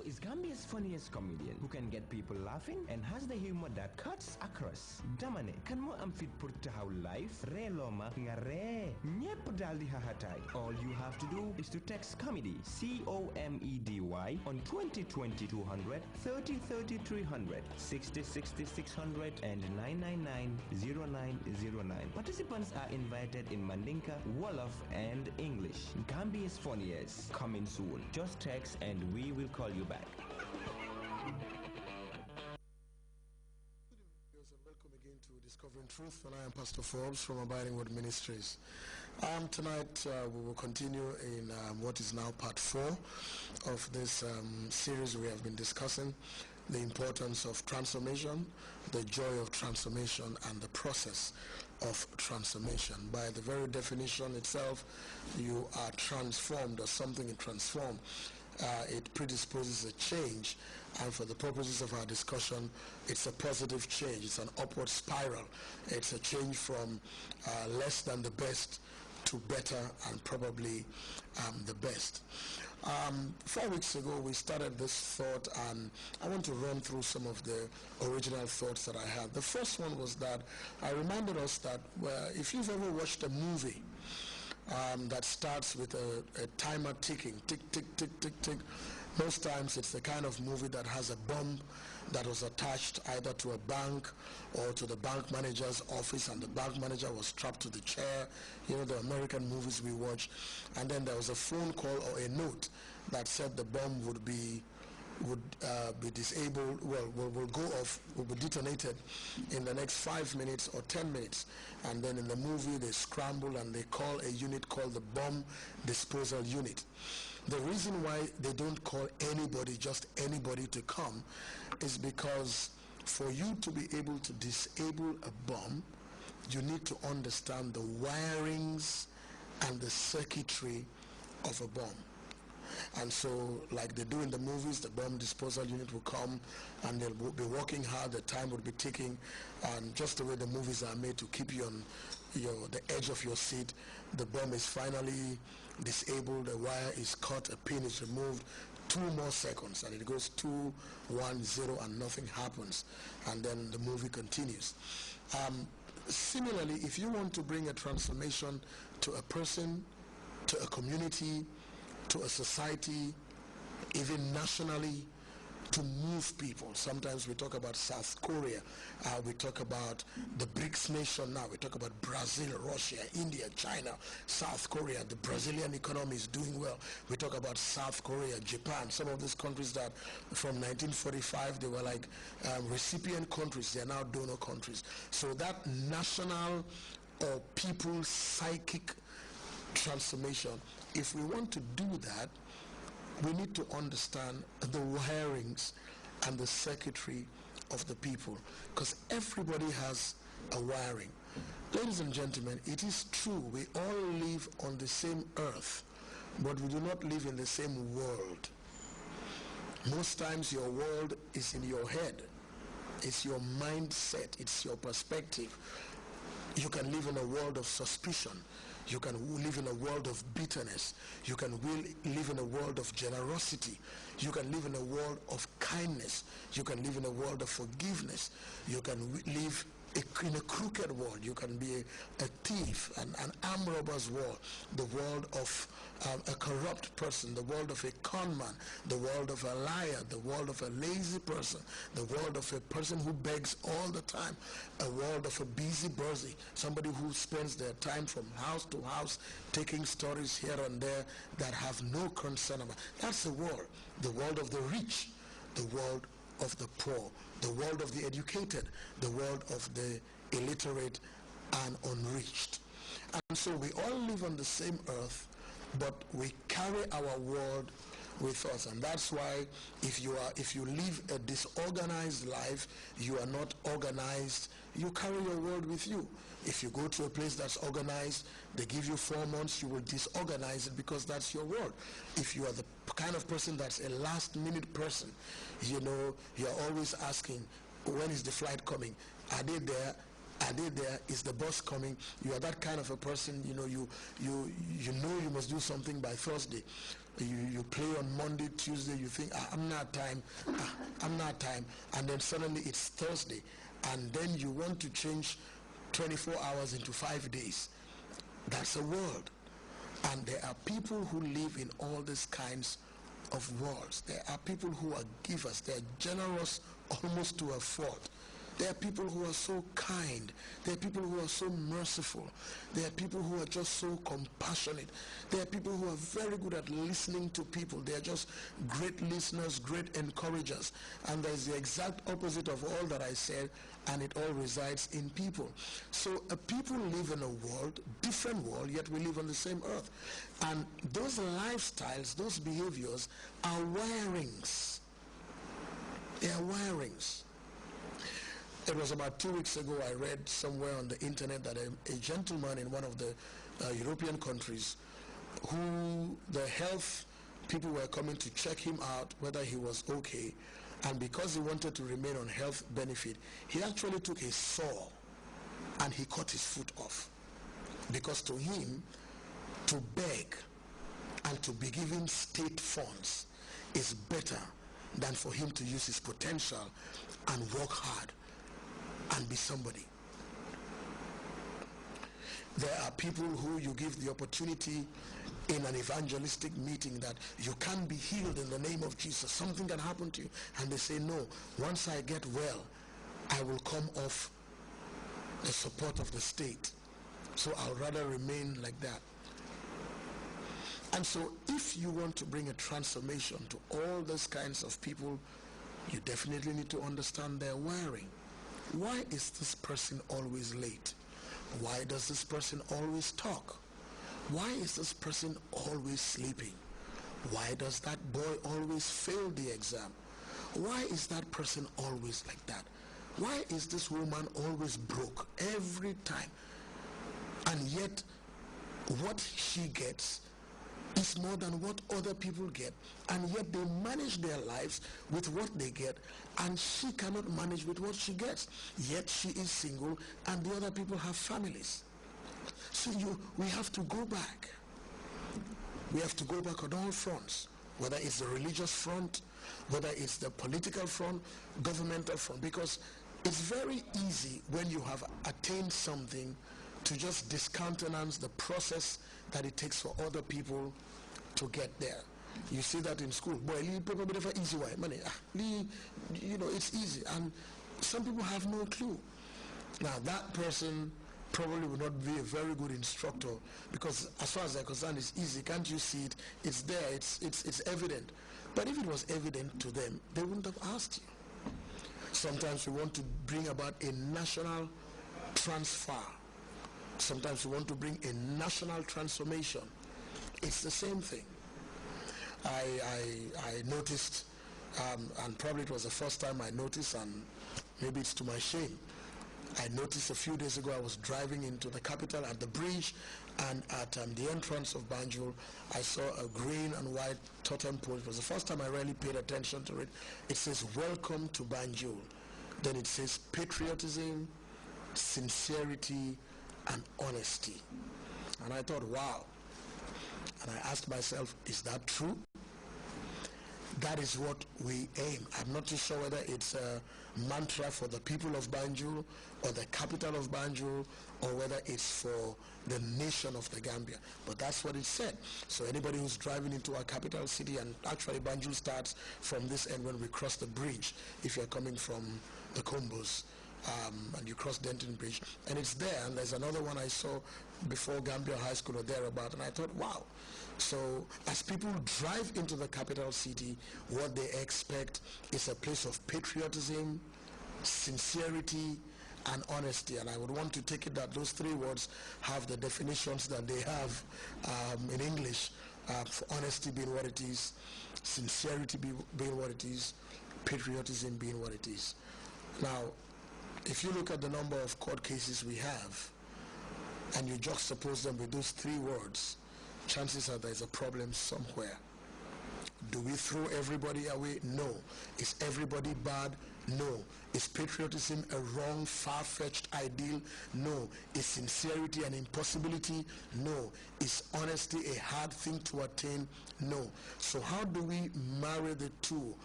is Gambia's funniest comedian who can get people laughing and has the humor that cuts across. Damane, kan mo am fit pour tahaw live, re loma, nga re, ñepp dal di hahatay. All you have to do is to text comedy, C-O-M-E-D-Y, on 2020 200, 30 30 300, 60 60 600, and 999 0909. Participants are invited in Mandinka, Wolof, and English. Gambia's funniest, coming soon. Just text and we will call you back. Welcome again to Discovering Truth, and I am Pastor Forbes from Abiding Word Ministries. Tonight we will continue in what is now part 4 of this series we have been discussing, the importance of transformation, the joy of transformation, and the process of transformation. By the very definition itself, you are transformed, or something is transformed. It predisposes a change, and for the purposes of our discussion, it's a positive change. It's an upward spiral. It's a change from less than the best to better and probably the best. 4 weeks ago we started this thought, and I want to run through some of the original thoughts that I had. The first one was that I reminded us that if you've ever watched a movie that starts with a timer ticking, tick, tick, tick, tick, tick. Most times it's the kind of movie that has a bomb that was attached either to a bank or to the bank manager's office, and the bank manager was strapped to the chair. You know, the American movies we watch. And then there was a phone call or a note that said the bomb would be disabled, will go off, will be detonated in the next 5 minutes or 10 minutes. And then in the movie they scramble and they call a unit called the bomb disposal unit. The reason why they don't call anybody, just anybody, to come is because for you to be able to disable a bomb, you need to understand the wirings and the circuitry of a bomb. And so, like they do in the movies, the bomb disposal unit will come and they'll be working hard, the time will be ticking, and just the way the movies are made to keep you on the edge of your seat, the bomb is finally disabled, the wire is cut, a pin is removed, 2 more seconds, and it goes 2, 1, 0, and nothing happens, and then the movie continues. Similarly, if you want to bring a transformation to a person, to a community, to a society, even nationally, to move people. Sometimes we talk about South Korea, we talk about the BRICS nation now, we talk about Brazil, Russia, India, China, South Korea. The Brazilian economy is doing well. We talk about South Korea, Japan, some of these countries that from 1945 they were like recipient countries, they are now donor countries. So that national or people's psychic transformation, if we want to do that, we need to understand the wirings and the circuitry of the people, because everybody has a wiring. Ladies and gentlemen, it is true we all live on the same earth, but we do not live in the same world. Most times your world is in your head. It's your mindset, it's your perspective. You can live in a world of suspicion. You can live in a world of bitterness. You can live in a world of generosity. You can live in a world of kindness. You can live in a world of forgiveness. You can live in a crooked world. You can be a thief, an armed robber's world, the world of a corrupt person, the world of a con man, the world of a liar, the world of a lazy person, the world of a person who begs all the time, a world of a busybody, somebody who spends their time from house to house taking stories here and there that have no concern about. That's the world of the rich, the world of the poor, the world of the educated, the world of the illiterate and unreached. And so we all live on the same earth, but we carry our world with us. And that's why if you live a disorganized life, you are not organized, you carry your world with you. If you go to a place that's organized, they give you 4 months, you will disorganize it because that's your world. If you are the kind of person that's a last-minute person, you know, you're always asking, when is the flight coming? Are they there? Are they there? Is the bus coming? You are that kind of a person, you know, you must do something by Thursday. You play on Monday, Tuesday, you think, I'm not time, I'm not time, and then suddenly it's Thursday, and then you want to change 24 hours into 5 days. That's a world. And there are people who live in all these kinds of worlds. There are people who are givers. They are generous almost to a fault. There are people who are so kind. There are people who are so merciful. There are people who are just so compassionate. There are people who are very good at listening to people. They are just great listeners, great encouragers. And there's the exact opposite of all that I said, and it all resides in people. So people live in a world, different world, yet we live on the same earth. And those lifestyles, those behaviors are wirings. They are wirings. It was about 2 weeks ago I read somewhere on the internet that a gentleman in one of the European countries, who the health people were coming to check him out whether he was okay, and because he wanted to remain on health benefit, he actually took a saw and he cut his foot off, because to him, to beg and to be given state funds is better than for him to use his potential and work hard and be somebody. There are people who you give the opportunity in an evangelistic meeting that you can be healed in the name of Jesus. Something can happen to you. And they say, no, once I get well, I will come off the support of the state. So I'll rather remain like that. And so if you want to bring a transformation to all those kinds of people, you definitely need to understand their wiring. Why is this person always late? Why does this person always talk? Why is this person always sleeping? Why does that boy always fail the exam? Why is that person always like that? Why is this woman always broke every time? And yet, what she gets is more than what other people get, and yet they manage their lives with what they get, and she cannot manage with what she gets, yet she is single and the other people have families. So we have to go back. We have to go back on all fronts, whether it's the religious front, whether it's the political front, governmental front, because it's very easy when you have attained something to just discountenance the process that it takes for other people to get there. You see that in school. Boy, you probably for easy way. Money, you know, it's easy. And some people have no clue. Now, that person probably will not be a very good instructor, because as far as they're concerned, it's easy. Can't you see it? It's there. It's evident. But if it was evident to them, they wouldn't have asked you. Sometimes we want to bring about a national transfer. Sometimes we want to bring a national transformation. It's the same thing. I noticed, and probably it was the first time I noticed, and maybe it's to my shame, I noticed a few days ago I was driving into the capital at the bridge, and at the entrance of Banjul, I saw a green and white totem pole. It was the first time I really paid attention to it. It says, "Welcome to Banjul." Then it says, "Patriotism, sincerity, and honesty." And I thought, wow. And I asked myself, is that true? That is what we aim. I'm not too sure whether it's a mantra for the people of Banjul or the capital of Banjul, or whether it's for the nation of the Gambia. But that's what it said. So anybody who's driving into our capital city, and actually Banjul starts from this end when we cross the bridge, if you're coming from the Combos, and you cross Denton Bridge, and it's there. And there's another one I saw before Gambia High School or thereabout, and I thought, wow. So as people drive into the capital city, what they expect is a place of patriotism, sincerity, and honesty. And I would want to take it that those three words have the definitions that they have in English, for honesty being what it is, sincerity being what it is, patriotism being what it is. Now, if you look at the number of court cases we have, and you juxtapose them with those three words, chances are there's a problem somewhere. Do we throw everybody away? No. Is everybody bad? No. Is patriotism a wrong, far-fetched ideal? No. Is sincerity an impossibility? No. Is honesty a hard thing to attain? No. So how do we marry the two?